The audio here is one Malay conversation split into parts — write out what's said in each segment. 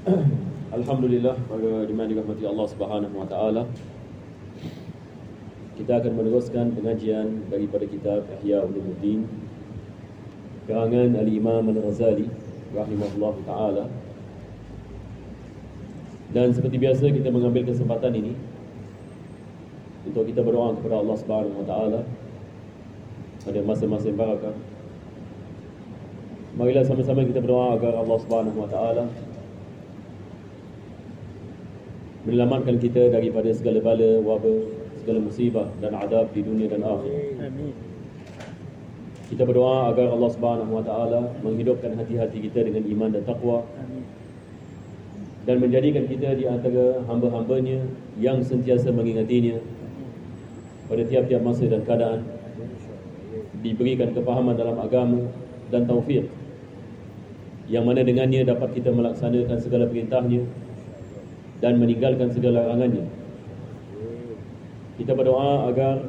Alhamdulillah, para jemaah dirahmati Allah Subhanahu wa taala. Kita akan meneruskan pengajian daripada kitab Ihya Ulumuddin karangan Al-Imam Al-Ghazali rahimahullahu taala. Dan seperti biasa kita mengambil kesempatan ini untuk kita berdoa kepada Allah Subhanahu wa taala pada masa-masa yang barakah. Marilah sama-sama kita berdoa agar Allah Subhanahu wa taala menyelamatkan kita daripada segala bala, wabak, segala musibah dan adab di dunia dan akhirat. Amin. Kita berdoa agar Allah Subhanahu wa taala menghidupkan hati-hati kita dengan iman dan taqwa. Amin. Dan menjadikan kita di antara hamba-hambanya yang sentiasa mengingatinya pada tiap-tiap masa dan keadaan, diberikan kefahaman dalam agama dan taufik yang mana dengannya dapat kita melaksanakan segala perintahnya dan meninggalkan segala larangannya. Kita berdoa agar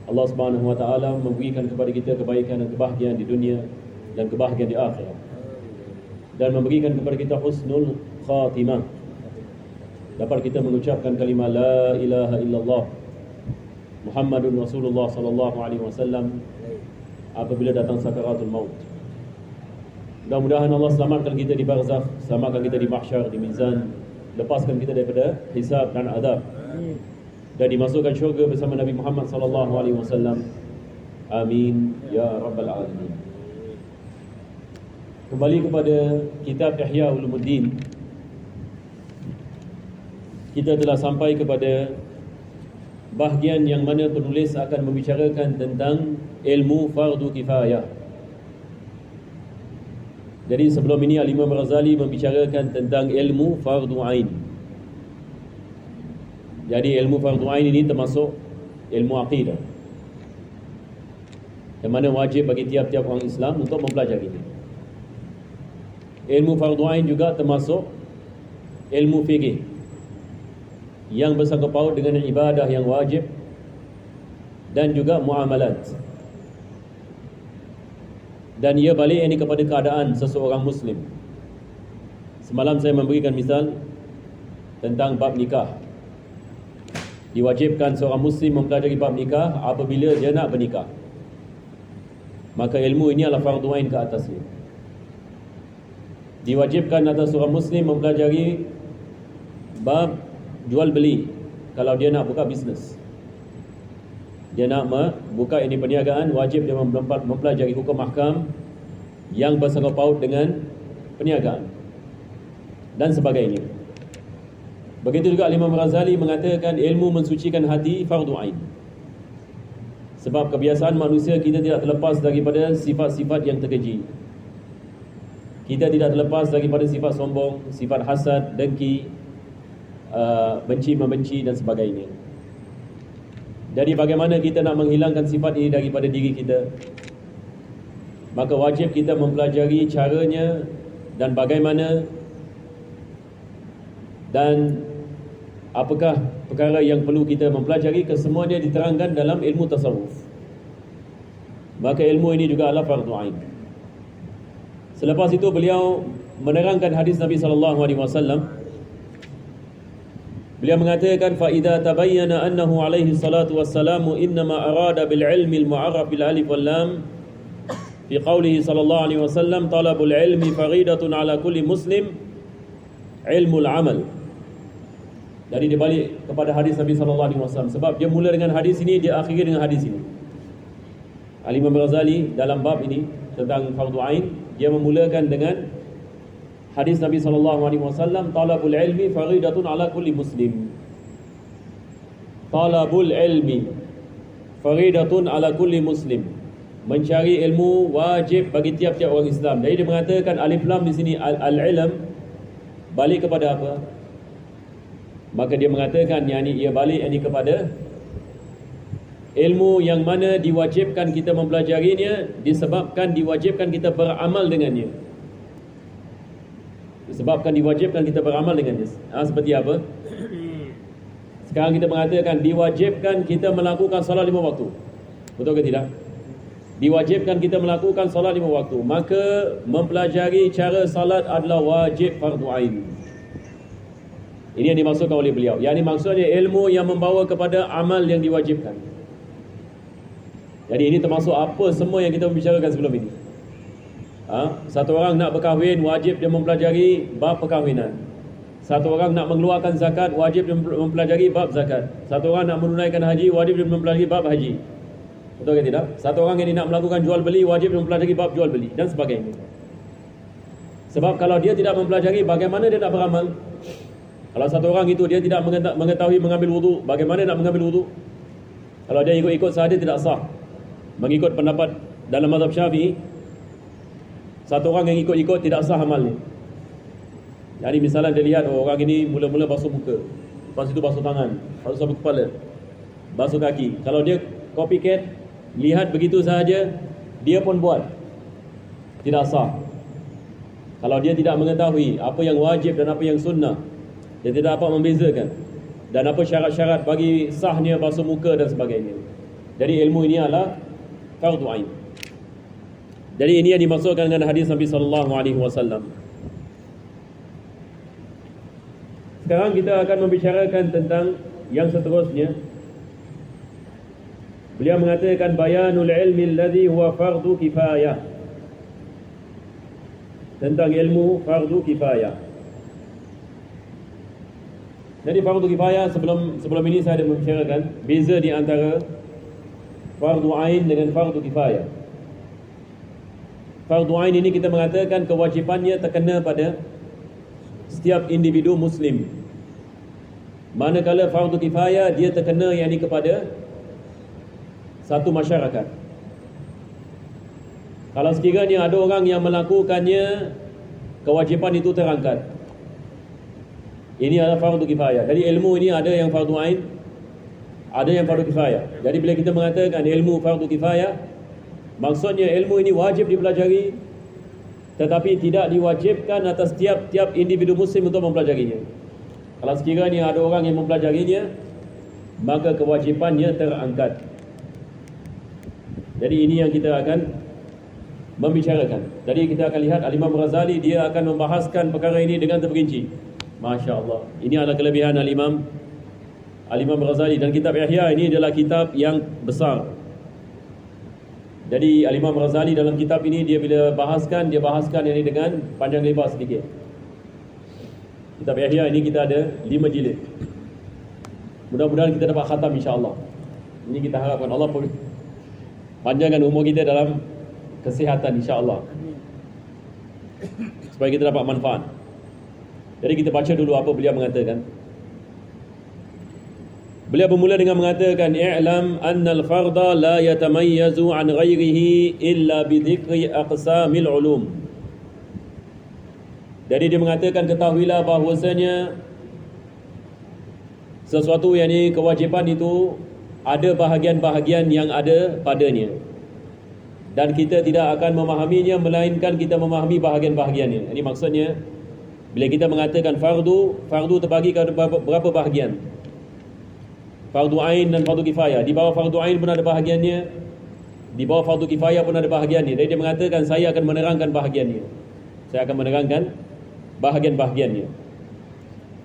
Allah Subhanahu wa taala memberikan kepada kita kebaikan dan kebahagiaan di dunia dan kebahagiaan di akhirat, dan memberikan kepada kita husnul khatimah, dapat kita mengucapkan kalimah la ilaha illallah Muhammadun Rasulullah sallallahu alaihi wasallam apabila datang sakaratul maut. Mudah-mudahan Allah selamatkan kita di barzakh, selamatkan kita di mahsyar, di mizan, lepaskan kita daripada hisab dan azab, dan dimasukkan syurga bersama Nabi Muhammad sallallahu alaihi wasallam. Amin ya rabbal alamin. Kembali kepada kitab Ihya Ulumuddin. Kita telah sampai kepada bahagian yang mana penulis akan membicarakan tentang ilmu fardu kifayah. Jadi sebelum ini Al-Imam Ghazali membicarakan tentang ilmu fardu ain. Jadi ilmu fardu ain ini termasuk ilmu akidah, yang mana wajib bagi tiap-tiap orang Islam untuk mempelajarinya. Ilmu fardu ain juga termasuk ilmu fikih yang bersangkut paut dengan ibadah yang wajib dan juga muamalat. Dan ia balik ini kepada keadaan seseorang Muslim. Semalam saya memberikan misal tentang bab nikah. Diwajibkan seorang Muslim mempelajari bab nikah apabila dia nak bernikah. Maka ilmu ini adalah fardu ain ke atasnya. Diwajibkan atas seorang Muslim mempelajari bab jual beli kalau dia nak buka bisnes. Dia nak buka ini perniagaan, wajib dia mempelajari hukum ahkam yang bersangkut paut dengan perniagaan dan sebagainya. Begitu juga Imam Ghazali mengatakan ilmu mensucikan hati fardu ain. Sebab kebiasaan manusia, kita tidak terlepas daripada sifat-sifat yang terkeji. Kita tidak terlepas daripada sifat sombong, sifat hasad, dengki, benci membenci dan sebagainya. Jadi bagaimana kita nak menghilangkan sifat ini daripada diri kita? Maka wajib kita mempelajari caranya dan bagaimana dan apakah perkara yang perlu kita mempelajari. Kesemuanya diterangkan dalam ilmu tasawuf. Maka ilmu ini juga adalah fardu ain. Selepas itu beliau menerangkan hadis Nabi sallallahu alaihi wasallam. Beliau mengatakan fa idza tabayyana annahu alaihi salatu wassalamu innama arada bil ilmi al mu'arraf bil alif wal lam fi qawlihi sallallahu alaihi wasallam talabul ilmi faridatun ala kulli muslim ilmul amal. Jadi dia balik kepada hadis Nabi sallallahu alaihi wasallam sebab dia mula dengan hadis ini, dia akhiri dengan hadis ini. Al-Imam Ghazali dalam bab ini tentang fardu ain, dia memulakan dengan hadis Nabi sallallahu alaihi wasallam, talabul ilmi faridatun ala kulli muslim. Talabul ilmi faridatun ala kulli muslim. Mencari ilmu wajib bagi tiap-tiap orang Islam. Jadi dia mengatakan alif lam di sini al-ilm balik kepada apa? Maka dia mengatakan ia balik kepada ilmu yang mana diwajibkan kita mempelajarinya disebabkan diwajibkan kita beramal dengannya. Disebabkan diwajibkan kita beramal dengannya. Seperti apa? Sekarang kita mengatakan diwajibkan kita melakukan salat 5 waktu. Betul ke tidak? diwajibkan kita melakukan solat 5 waktu, maka mempelajari cara salat adalah wajib fardu ain. Ini yang dimaksudkan oleh beliau. Yang ini maksudnya ilmu yang membawa kepada amal yang diwajibkan. Jadi ini termasuk apa semua yang kita membicarakan sebelum ini. Satu orang nak berkahwin, wajib dia mempelajari bab perkahwinan. Satu orang nak mengeluarkan zakat, wajib dia mempelajari bab zakat. Satu orang nak menunaikan haji, wajib dia mempelajari bab haji. Betul ke tidak? Satu orang yang nak melakukan jual beli, wajib dia mempelajari bab jual beli dan sebagainya. Sebab kalau dia tidak mempelajari, bagaimana dia nak beramal? Kalau satu orang itu dia tidak mengetahui mengambil wudu, bagaimana nak mengambil wudu? Kalau dia ikut-ikut sahaja tidak sah. Mengikut pendapat dalam mazhab Syafi'i, satu orang yang ikut-ikut tidak sah amalnya. Jadi misalnya dia lihat orang ini mula-mula basuh muka, lepas itu basuh tangan, lepas itu sabun kepala, basuh kaki. Kalau dia copycat, lihat begitu sahaja, dia pun buat, tidak sah. Kalau dia tidak mengetahui apa yang wajib dan apa yang sunnah, dia tidak dapat membezakan, dan apa syarat-syarat bagi sahnya basuh muka dan sebagainya. Jadi ilmu ini adalah fardu ain. Jadi ini yang dimaksudkan dengan hadis Nabi SAW. Sekarang kita akan membicarakan tentang yang seterusnya. Beliau mengatakan bayanul ilmi alladhi huwa fardu kifayah. Tentang ilmu fardu kifayah. Jadi fardu kifayah, sebelum ini saya ada membicarakan beza di antara fardu ain dengan fardu kifayah. Fardu ain ini kita mengatakan kewajipannya terkena pada setiap individu muslim. Manakala fardu kifayah dia terkena yakni kepada satu masyarakat. Kalau sekiranya ada orang yang melakukannya, kewajipan itu terangkat. Ini adalah fardu kifayah. Jadi ilmu ini ada yang fardu ain, ada yang fardu kifayah. Jadi bila kita mengatakan ilmu fardu kifayah, maksudnya ilmu ini wajib dipelajari, tetapi tidak diwajibkan atas tiap individu muslim untuk mempelajarinya. Kalau sekiranya ada orang yang mempelajarinya, maka kewajipannya terangkat. Jadi ini yang kita akan membicarakan. Jadi kita akan lihat Al-Imam Ghazali, dia akan membahaskan perkara ini dengan terperinci. Masya Allah. Ini adalah kelebihan Al-Imam Ghazali. Dan kitab Ihya ini adalah kitab yang besar. Jadi Al-Imam Ghazali dalam kitab ini, dia bila bahaskan, dia bahaskan ini dengan panjang lebar sedikit. Kitab Ihya ini kita ada 5 jilid. Mudah-mudahan kita dapat khatam insya-Allah. Ini kita harapkan Allah pun panjangkan umur kita dalam kesihatan insya-Allah, supaya kita dapat manfaat. Jadi kita baca dulu apa beliau mengatakan. Beliau bermula dengan mengatakan i'lam anna al-farda la yatamayyazu an ghairihi illa bi dhikri aqsamil ulum. Jadi dia mengatakan ketahuilah bahawasanya sesuatu yang ini kewajipan itu ada bahagian-bahagian yang ada padanya, dan kita tidak akan memahaminya melainkan kita memahami bahagian-bahagiannya. Ini maksudnya bila kita mengatakan fardu terbagi kepada berapa bahagian? Fardu ain dan fardu kifayah. Di bawah fardu ain pun ada bahagiannya, di bawah fardu kifayah pun ada bahagiannya. Jadi dia mengatakan saya akan menerangkan bahagiannya. Saya akan menerangkan bahagian-bahagiannya.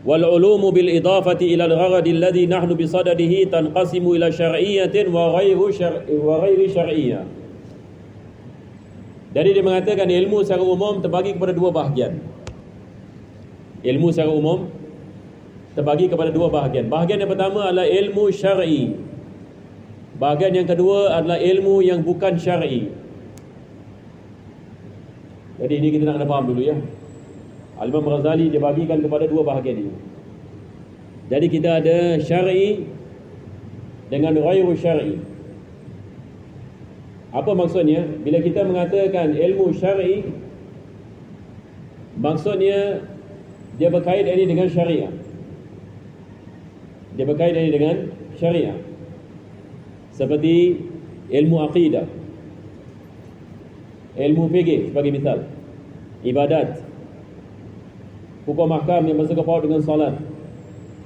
Wal ulumu bil idafati ila al-gharad alladhi nahnu bi sadadihi tanqasimu ila syar'iyyatin wa ghairi syar'iyyah. Jadi dia mengatakan ilmu secara umum terbagi kepada dua bahagian. Ilmu secara umum terbagi kepada dua bahagian. Bahagian yang pertama adalah ilmu syar'i. Bahagian yang kedua adalah ilmu yang bukan syar'i. Jadi ini kita nak kena faham dulu ya. Al-Imam Ghazali dia bagikan kepada dua bahagian ini. Jadi kita ada syar'i dengan ghairu syar'i. Apa maksudnya? Bila kita mengatakan ilmu syar'i, maksudnya dia berkait ini dengan syariah. Dia berkait ini dengan syariah. Seperti ilmu akidah, ilmu fikih sebagai misal, ibadat, hukum ahkam yang bersangkut paut dengan solat,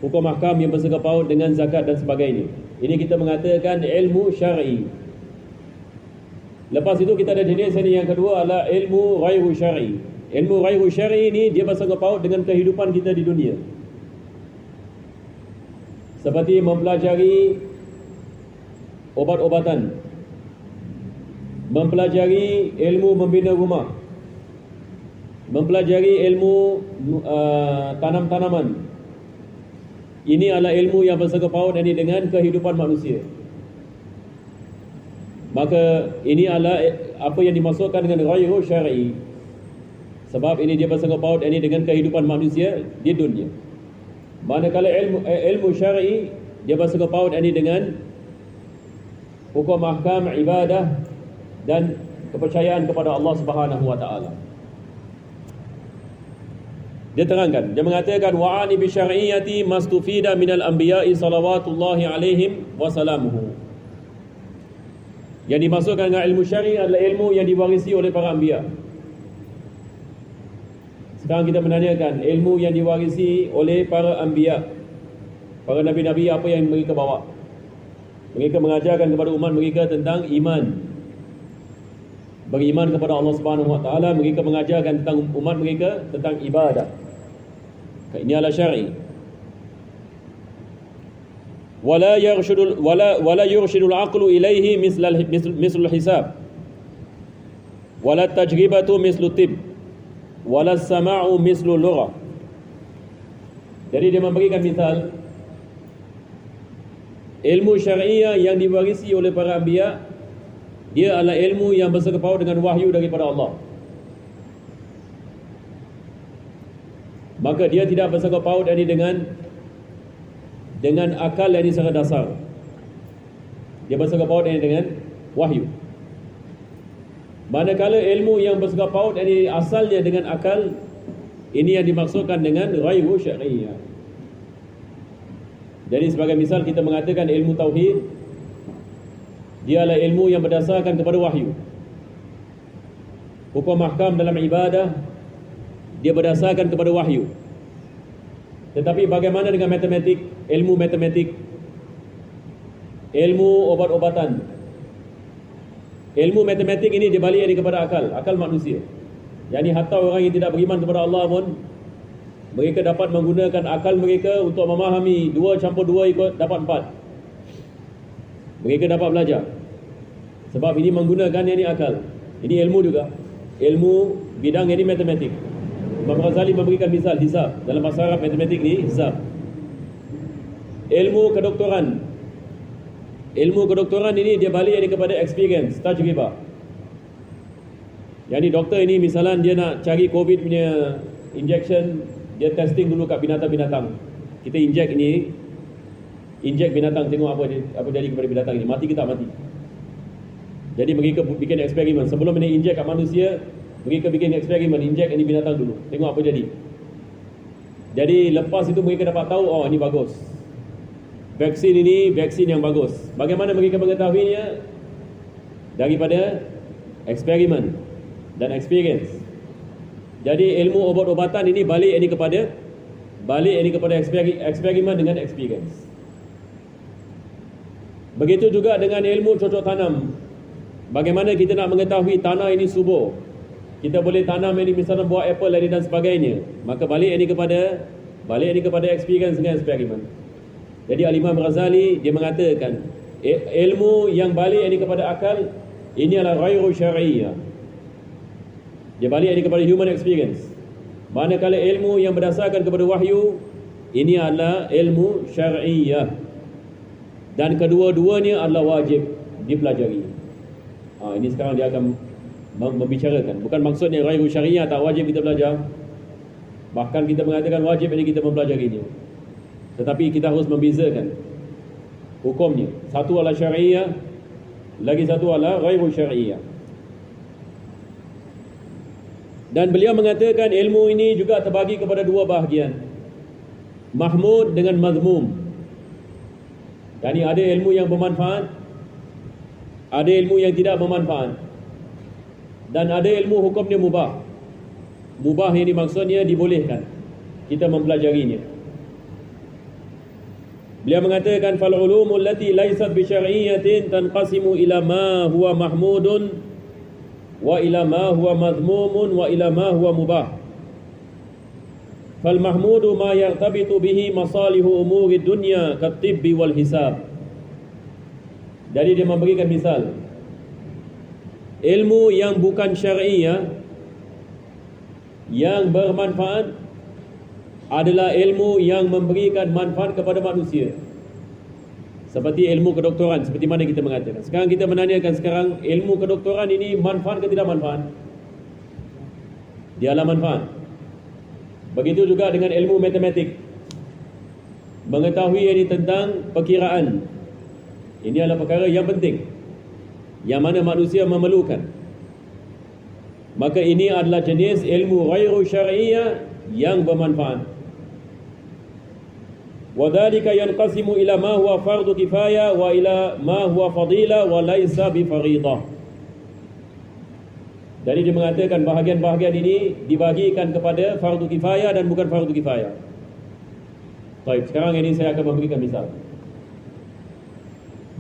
hukum ahkam yang bersangkut paut dengan zakat dan sebagainya. Ini kita mengatakan ilmu syar'i. Lepas itu kita ada jenis yang kedua adalah ilmu ghairu syar'i. Ilmu ghairu syar'i ini dia bersangkut paut dengan kehidupan kita di dunia. Seperti mempelajari obat-obatan, mempelajari ilmu membina rumah, mempelajari ilmu tanam-tanaman. Ini adalah ilmu yang bersangkut paut dengan kehidupan manusia. Maka ini adalah apa yang dimaksudkan dengan ghairu syar'i. Sebab ini dia bersangkut paut dengan kehidupan manusia di dunia. Manakala ilmu syar'i dia bersangkut paut dengan hukum ahkam ibadah dan kepercayaan kepada Allah Subhanahu wa taala. Dia terangkan, dia mengatakan wa'ani bi syar'iyyati mastufida minal anbiya'i salawatullahi alaihim wa salamuhu. Yang dimaksudkan dengan ilmu syar'i adalah ilmu yang diwarisi oleh para anbiya. Sekarang kita menanyakan ilmu yang diwarisi oleh para anbiya, para nabi-nabi, apa yang mereka bawa? Mereka mengajarkan kepada umat mereka tentang iman, beriman kepada Allah Subhanahu wa taala. Mereka mengajarkan tentang umat mereka tentang ibadah. Ini adalah syar'i. Wala yurshidul aqlu ilaihi mislul hisab, wala tajribatu mislu tib, wala sama'u mislu lugha. Jadi dia memberikan misal ilmu syariah yang diwarisi oleh para anbiya, dia adalah ilmu yang bersangkut paut dengan wahyu daripada Allah. Maka dia tidak bersangkut paut dengan akal yang secara dasar. Dia bersangkut paut dengan wahyu. Manakala ilmu yang bersangkut paut asalnya dengan akal, ini yang dimaksudkan dengan ghairu syar'iyyah. Jadi sebagai misal kita mengatakan ilmu tauhid, dia adalah ilmu yang berdasarkan kepada wahyu. Hukum ahkam dalam ibadah, dia berdasarkan kepada wahyu. Tetapi bagaimana dengan matematik, ilmu matematik, ilmu obat-obatan? Ilmu matematik ini dibalik kepada akal manusia. Yani hatta orang yang tidak beriman kepada Allah pun, mereka dapat menggunakan akal mereka untuk memahami 2 campur 2 ikut dapat 4. Mereka dapat belajar. Sebab ini menggunakan akal. Ini ilmu juga. Ilmu bidang ini matematik. Imam Ghazali memberikan misal hisab. Dalam bahasa Arab matematik ni hisab. Ilmu kedoktoran. Ilmu kedoktoran ini dia balik kepada experience, tajribah. Jadi doktor ini misalnya dia nak cari COVID punya injection, dia testing dulu kat binatang-binatang. Kita inject binatang, tengok apa jadi kepada binatang ini, mati ke tak mati. Jadi mereka bikin eksperimen. Sebelum ini inject kat manusia, mereka bikin eksperimen, inject ini binatang dulu, tengok apa jadi. Jadi lepas itu mereka dapat tahu, oh ini bagus, vaksin ini vaksin yang bagus. Bagaimana mereka mengetahuinya? Daripada eksperimen dan experience. Jadi ilmu obat-obatan ini balik kepada eksperimen dengan experience. Begitu juga dengan ilmu cocok tanam. Bagaimana kita nak mengetahui tanah ini subur? Kita boleh tanam ini misalnya buah apple dan sebagainya. Maka balik kepada experience dengan eksperimen. Jadi Al-Imam Ghazali dia mengatakan ilmu yang balik kepada akal ini adalah ghairu syar'iyyah. Dia balik kepada human experience. Manakala ilmu yang berdasarkan kepada wahyu, ini adalah ilmu syar'iyyah. Dan kedua-duanya adalah wajib dipelajari. Ini sekarang dia akan membicarakan. Bukan maksudnya ghairu syar'iyyah tak wajib kita belajar. Bahkan kita mengatakan wajib ini kita mempelajarinya. Tetapi kita harus membezakan hukumnya. Satu adalah syar'iyyah, lagi satu adalah ghairu syar'iyyah. Dan beliau mengatakan ilmu ini juga terbagi kepada 2 bahagian, mahmud dengan mazmum. Yani ada ilmu yang bermanfaat, ada ilmu yang tidak bermanfaat, dan ada ilmu hukumnya mubah. Mubah ini maksudnya dibolehkan kita mempelajarinya. Beliau mengatakan fal ulumul lati laysat bi syar'iyyatin tanqasimu ila ma huwa mahmudun wa ila ma huwa madhmumun wa ila ma huwa mubah. Fal mahmudu ma yartabitu bihi masalihu umuri dunya kat-tibbi wal hisab. Jadi dia memberikan misal, ilmu yang bukan syar'iyah yang bermanfaat adalah ilmu yang memberikan manfaat kepada manusia. Seperti ilmu kedoktoran, seperti mana kita mengatakan. Sekarang kita menanyakan sekarang, ilmu kedoktoran ini manfaat ke tidak manfaat? Dia adalah manfaat. Begitu juga dengan ilmu matematik. Mengetahui ini tentang perkiraan. Ini adalah perkara yang penting, yang mana manusia memerlukan. Maka ini adalah jenis ilmu ghairu syar'iyyah yang bermanfaat. وَذَلِكَ يَنْقَسِمُ إِلَى مَا هُوَ فَرْضُ كِفَايَةٍ وَإِلَى مَا هُوَ فَضِيلَةٌ وَلَيْسَ بِفَرِيضَةٍ. Jadi dia mengatakan bahagian-bahagian ini dibagikan kepada fardu kifayah dan bukan fardu kifayah. Baik, sekarang ini saya akan memberikan misal.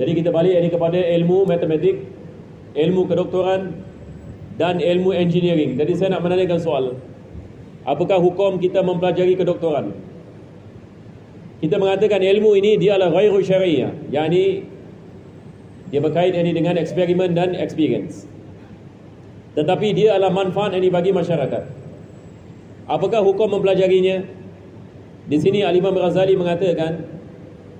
Jadi kita balik ini kepada ilmu matematik, ilmu kedoktoran dan ilmu engineering. Jadi saya nak menanyakan soal, apakah hukum kita mempelajari kedoktoran? Kita mengatakan ilmu ini dia adalah ghairu syar'iyyah, yakni dia berkait ini dengan eksperimen dan experience. Tetapi dia adalah manfaat ini bagi masyarakat. Apakah hukum mempelajarinya? Di sini Al-Imam Ghazali mengatakan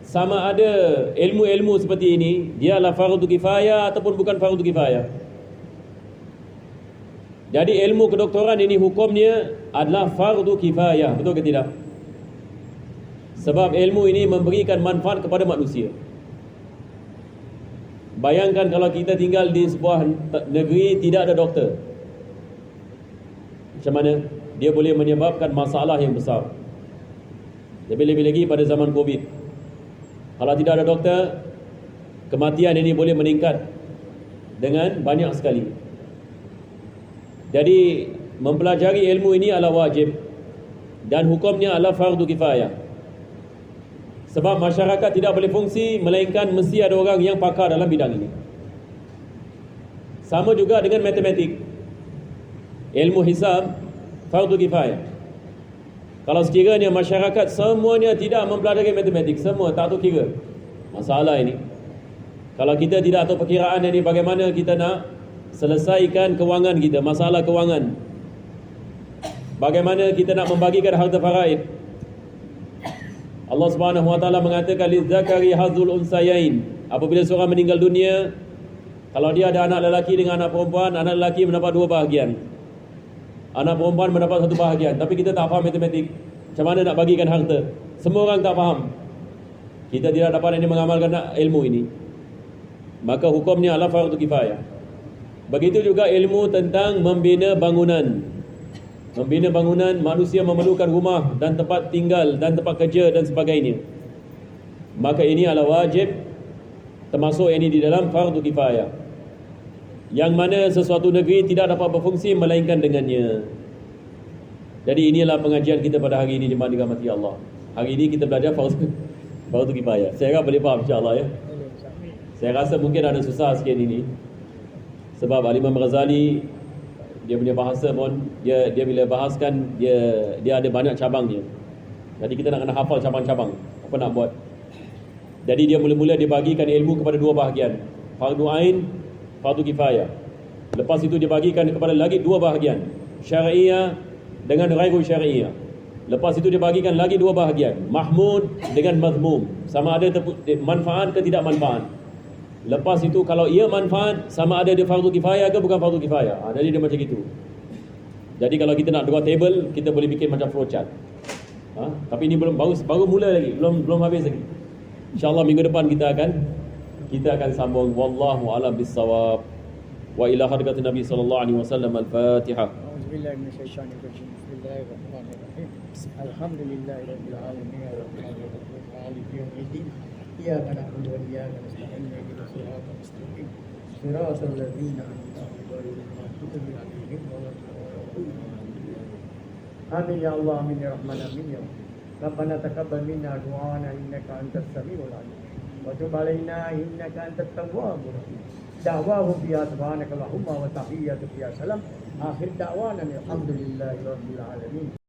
sama ada ilmu-ilmu seperti ini dia adalah fardu kifayah ataupun bukan fardu kifayah. Jadi ilmu kedoktoran ini hukumnya adalah fardu kifayah, betul ke tidak? Sebab ilmu ini memberikan manfaat kepada manusia. Bayangkan kalau kita tinggal di sebuah negeri tidak ada doktor, macam mana? Dia boleh menyebabkan masalah yang besar. Lebih-lebih lagi pada zaman Covid. Kalau tidak ada doktor, kematian ini boleh meningkat dengan banyak sekali. Jadi mempelajari ilmu ini adalah wajib dan hukumnya adalah fardu kifayah. Sebab masyarakat tidak boleh fungsi melainkan mesti ada orang yang pakar dalam bidang ini. Sama juga dengan matematik. Ilmu hisab fardu kifayah. Kalau sekiranya masyarakat semuanya tidak mempelajari matematik, semua tak tahu kira, masalah ini. Kalau kita tidak tahu perkiraan ini, bagaimana kita nak selesaikan kewangan kita, masalah kewangan? Bagaimana kita nak membagikan harta faraid? Allah Subhanahu wa taala mengatakan lizzakari hadzul unsayain. Apabila seorang meninggal dunia, kalau dia ada anak lelaki dengan anak lelaki mendapat 2 bahagian. Anak perempuan mendapat 1 bahagian. Tapi kita tak faham matematik, macam mana nak bagikan harta? Semua orang tak faham. Kita tidak dapat ini mengamalkan ilmu ini. Maka hukumnya adalah fardu kifayah. Begitu juga ilmu tentang membina bangunan. Membina bangunan, manusia memerlukan rumah dan tempat tinggal dan tempat kerja dan sebagainya. Maka ini adalah wajib, termasuk ini di dalam fardu kifayah, yang mana sesuatu negeri tidak dapat berfungsi melainkan dengannya. Jadi inilah pengajian kita pada hari ini, jemaah dirahmati Allah. Hari ini kita belajar fardu kifayah. Saya harap boleh faham insya-Allah ya. Saya rasa mungkin ada susah sikit ini. Sebab Al-Imam Ghazali dia punya bahasa pun dia bila bahaskan dia ada banyak cabangnya. Jadi kita nak kena hafal cabang-cabang. Apa nak buat? Jadi dia mula-mula dia bagikan ilmu kepada 2 bahagian. Fardu ain, fardu kifayah. Lepas itu dia bagikan kepada lagi 2 bahagian. Syar'iyyah dengan ghairu syar'iyyah. Lepas itu dia bagikan lagi 2 bahagian. Mahmud dengan mazmum. Sama ada manfaat ke tidak manfaat. Lepas itu kalau ia manfaat, sama ada dia fardu kifayah ke bukan fardu kifayah. Jadi dia macam itu. Jadi kalau kita nak draw table, kita boleh bikin macam flowchart. Tapi ini baru mula lagi, belum habis lagi. InsyaAllah minggu depan kita akan sambung. Wallahu a'lam bissawab. Wa ila hadratin Nabi sallallahu alaihi wasallam. Al-Fatihah. A'udzubillahi minasyaitonirrajim. Bismillahirrahmanirrahim. Alhamdulillahirabbil alamin. Arrahmanirrahim. Maliki yaumiddin. Iyyaka na'budu wa iyyaka nasta'in. Ihdinas siratal mustaqim. Siratal ladzina an'amta 'alaihim ghairil maghdubi 'alaihim waladdallin. Amin ya Allah, amin ya Rahman, amin ya Rabbana taqabbal minna du'ana innaka antas samiul 'alim wa tub 'alaina innaka antat tawwabur rahim. da'wahum fiha subhanakallahumma wa tahiyyatuhum fiha salam. Akhir da'wana alhamdulillahi rabbil alamin.